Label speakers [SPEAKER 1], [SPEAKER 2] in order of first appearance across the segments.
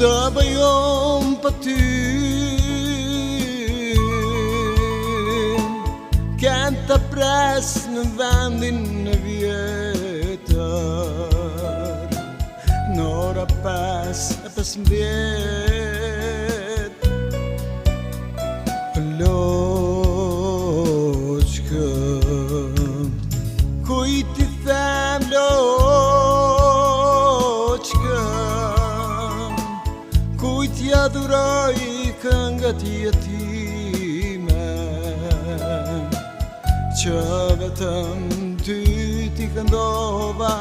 [SPEAKER 1] Të bëjom për ty Kënë të pres në vendin në vjetër Në ora 5:15 Loqkëm Kujt t'i them loqkëm Kujt t'jaduroj këngët jetime Që vetëm ty t'i këndova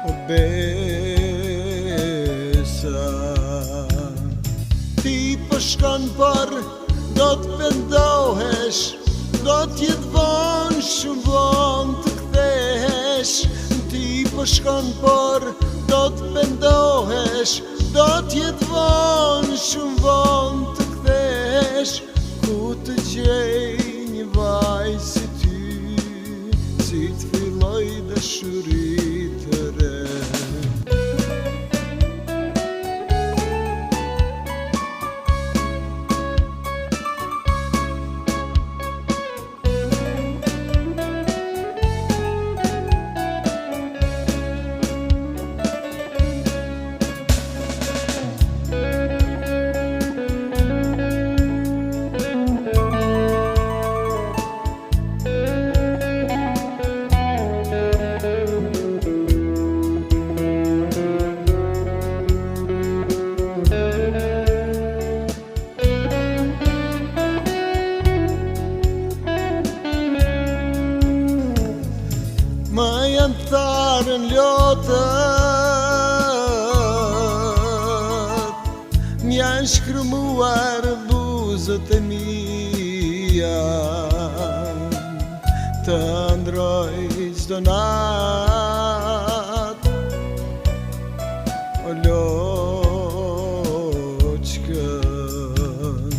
[SPEAKER 1] O besa Ti po shkon por do t'pendohesh Do t'jetë vonë shumë vonë të kthehesh Ti po shkon por do t'pendohesh Do t'jetë vonë shumë vonë të kthehesh Ku të gjej një vaj si ty Si t'filloj dashuri të re Ma janë tharën lotët M'janë shkrumuar buzët e mija Të ndroj çdo natë O loqkën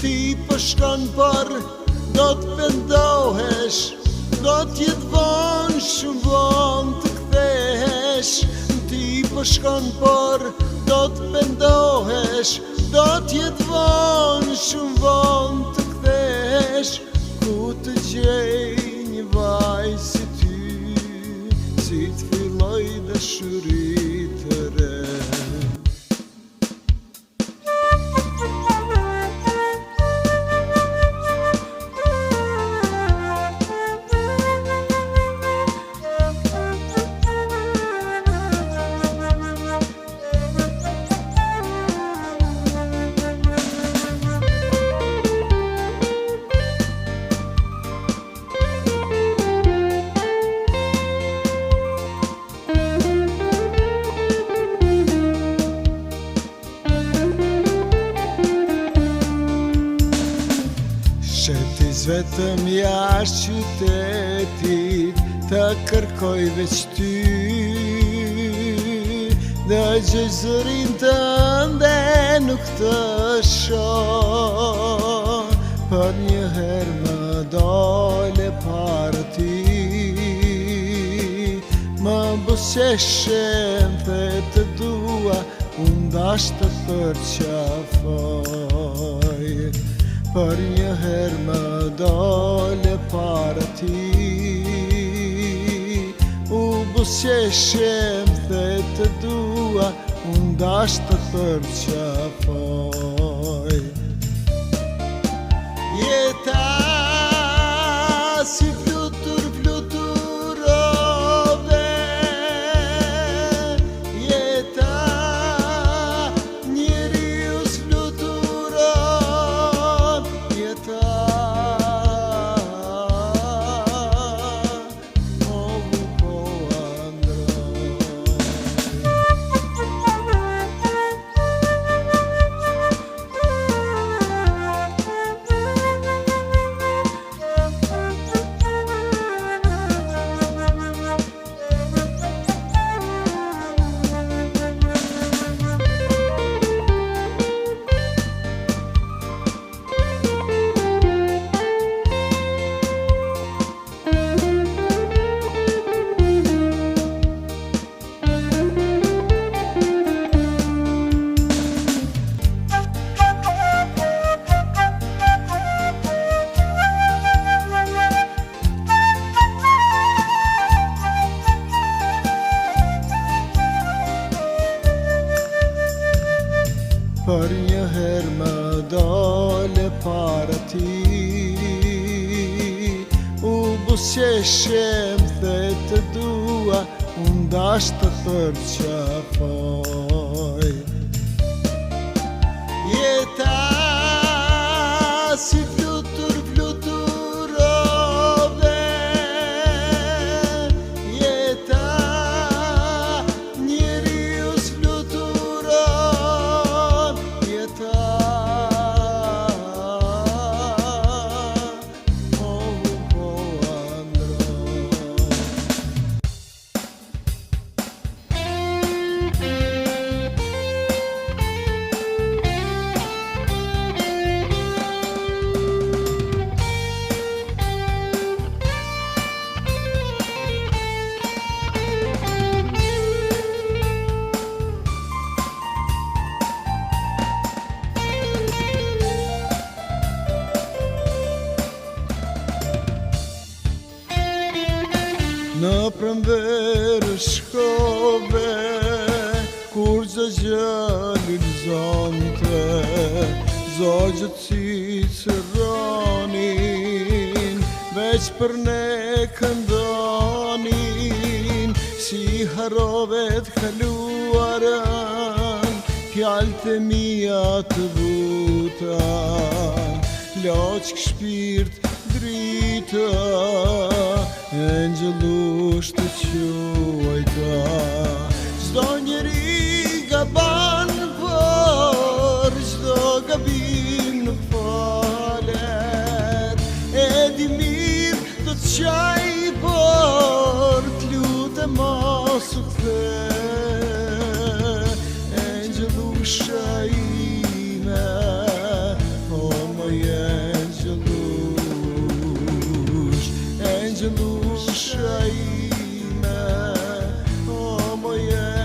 [SPEAKER 1] Ti po shkon por do t'pendohesh Do t'jetë vonë shumë vonë të kthehesh Ti po shkon por do t'pendohesh Do t'jetë vonë shumë vonë të kthehesh Ku të gjej një vaj si ty Si t'filloj dashuri të re Shetis vetëm jashtë qytetit Të kërkoj veç ty Dhe gjej zërin tënde nuk të shoh Për njëherë më dole para ti Më bësheshem the të dua Unë dash të përqafoj Për njëherë më dole para ti U bësheshem the të dua Unë dash të përqafoj Jeta si flutur fluturove Jeta njeriu s'fluturon Jeta mogu po androj mos qeshem dhe të dua, unë dash të përqafoj. Jeta si fluturove, jeta njeriu s'fluturon, jeta në pranverë shkove, kur zëgjë zonte, zogjët cicëronin, veç për ne këndonin, si harove të kaluarën, fjallët e mia të buta, loqë shpirt drita, Angelus të quajta. Çdo njeri gaban, por çdo gabim nuk falet. E di mirë do të qaj, por t'lutem mos u kthe. Angelusha ime, o moj Angelus, Angelusha ime, o moj Angelus.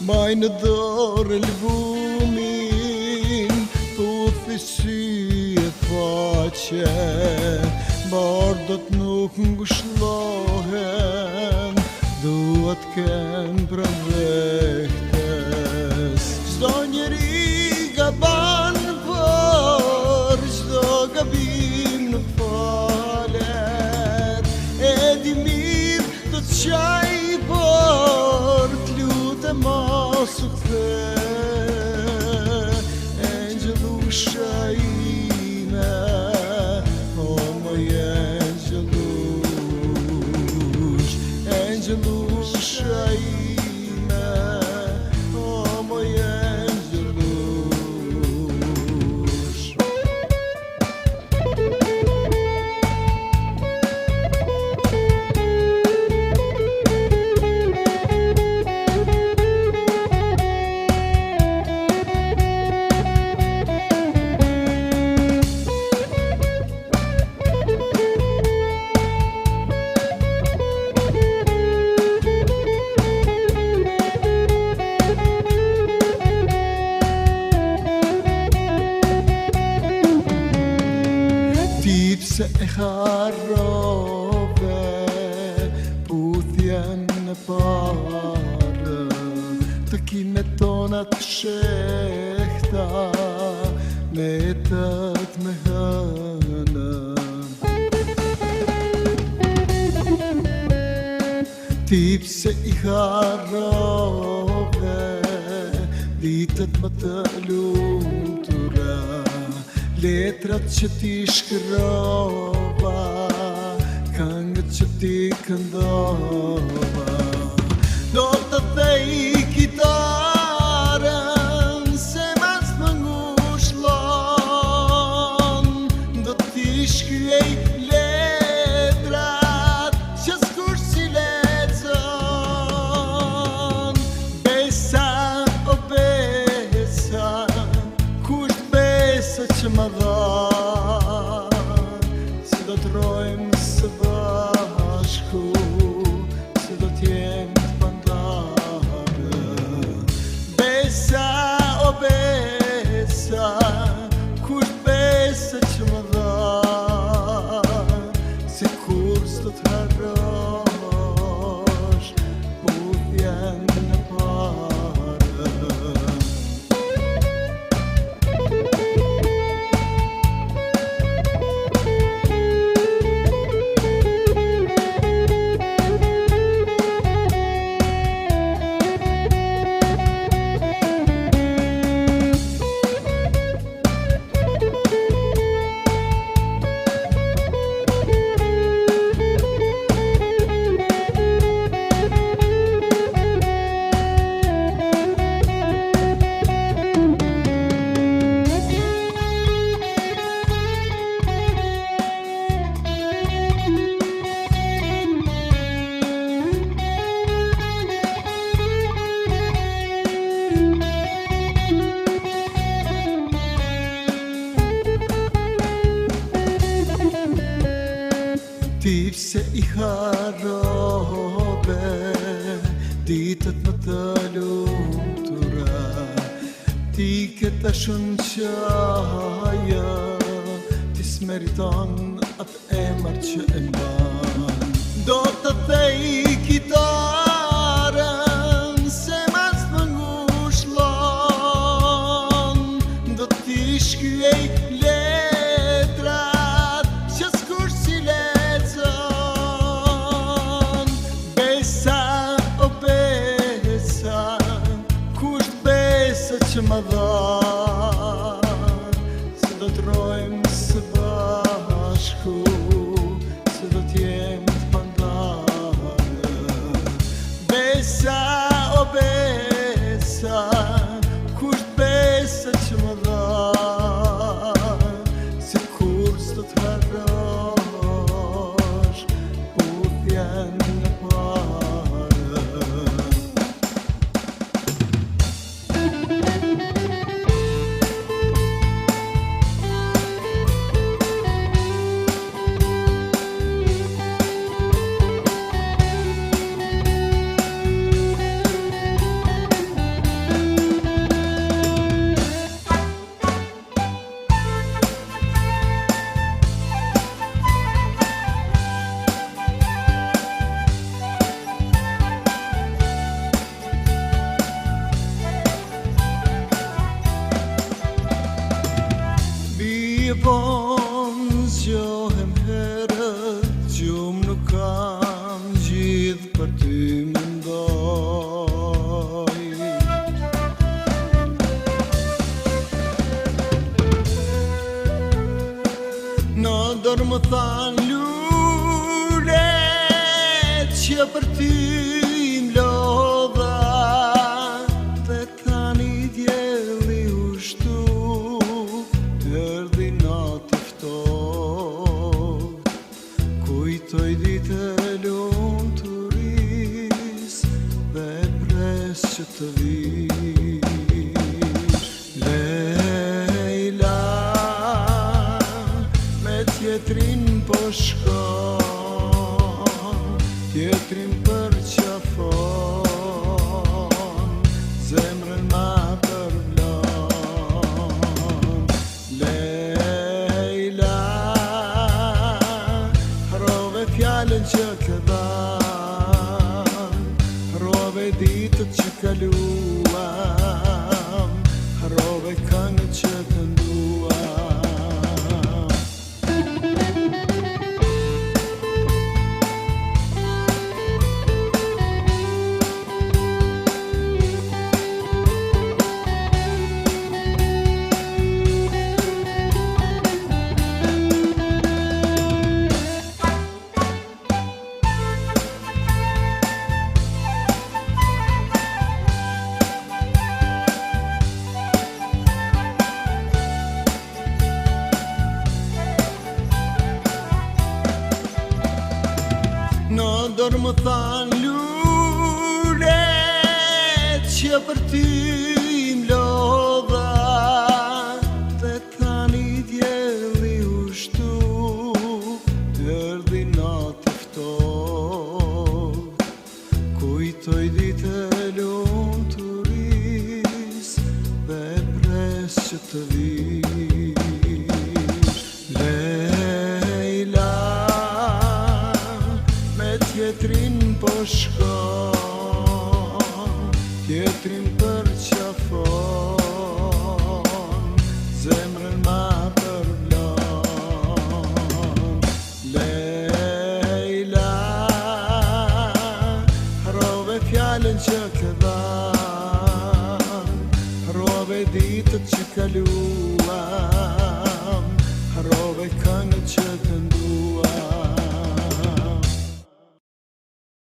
[SPEAKER 1] Mbaj në dorë albumin, thuthi sy e faqe, bardot nuk ngushlohen, dua t'kem pranë vehtes. Çdo njeri gaban, por çdo gabim nuk falet. E di mirë do të qaj, por t'lutem mos u kthe. Angelusha ime, o moj Angelus, Angelusha ime, o moj Angelus. Ti pse e harrove puthjen e parë, takimet tona të shehta, metët me hënën. Ti pse i harrove ditët më të lumtura, letrat që ti shkrova, këngët që ti këndova. Do të thej kitarën se mas më ngushllon, do t'i shkruaj ndërrojmë së bashku, se do t'jem t'pandarë. Besa o besa, kush besa që më dha, si kur s'do t'harrosh, po vjen në parë. Ti pse i harrove ditët më të lumtura, ti këta shumë qaja, ti s'meriton atë emër që e mban. Do të thej kitarën se mas më ngushllon, do t'i shkryej letrat që s'kush si lexon. Besa o besa, kush besa që më dha, se do t'rojmë së bashku, se do t'jem t'pandarë. Besa o besa, kush besa që më dha, si kur s'do t'harrosh, po vjen në parë. Vonë zgjohem herët, gjumë nuk kam gjithë për ty mendoj. Në dorë më than lulet që për ty m'lodha, dhe tani djeli u shtu, erdhi natë ftohtë, kujtoj ditë e lumturis dhe pres që të vish. Lejla me tjetrin po shkon, tjetrin përqafon, zemrën ma përvlon. Lejla, harrove fjallën që të dham, harrove ditët që kaluam, harrove këngët që të nduam. Në dorë më than lulet që për ty m'lodha, dhe tani djeli u shtu, Jetoj ditë lumturis dhe pres që të vish. Leila me tjetrin po shkon, tjetrin për qafon, zemrën ma përblon. Leila harove fjallën që këdhan, harove ditët që kaluan,